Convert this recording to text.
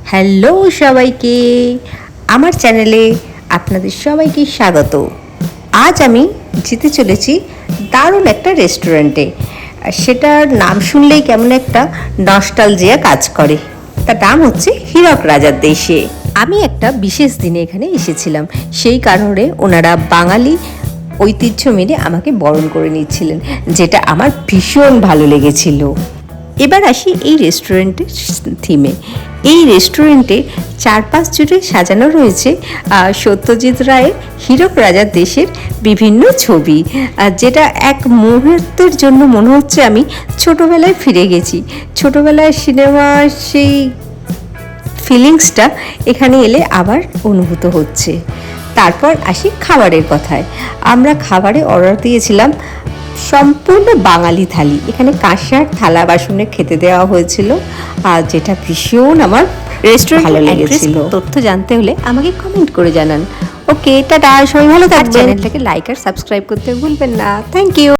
Hello সবাইকে, আমার চ্যানেলে আপনাদের সবাইকে স্বাগত। আজ আমি যেতে চলেছি দারুণ একটা রেস্টুরেন্টে। সেটার নাম শুনলেই কেমন একটা নস্টালজিয়া কাজ করে। তার নাম হচ্ছে হীরক রাজার দেশে। আমি একটা বিশেষ দিনে এখানে এসেছিলাম, সেই কারণে ওনারা বাঙালি ঐতিহ্য মেনে আমাকে বরণ করে নিচ্ছিলেন, যেটা আমার ভীষণ ভালো লেগেছিল। এবার আসি এই রেস্টুরেন্টের থিমে। এই রেস্টুরেন্টে চারপাশ জুড়ে সাজানো রয়েছে সত্যজিৎ রায়ের হীরক রাজার দেশের বিভিন্ন ছবি, যেটা এক মুহূর্তের জন্য মনে হচ্ছে আমি ছোটোবেলায় ফিরে গেছি। ছোটোবেলায় সিনেমার সেই ফিলিংসটা এখানে এলে আবার অনুভূত হচ্ছে। তারপর আসি খাবারের কথায়। আমরা খাবারে অর্ডার দিয়েছিলাম সম্পূর্ণ বাঙালি থালি। এখানে কাঁসার থালা বাসনে খেতে দেওয়া হয়েছিল, আর যেটা ভীষণ আমার রেস্টুরেন্ট ভালো লেগেছিল। তথ্য জানতে হলে আমাকে কমেন্ট করে জানান। ওকে, টাটা, সবাই ভালো থাকবেন। চ্যানেলটাকে লাইক আর সাবস্ক্রাইব করতে ভুলবেন না। Thank you.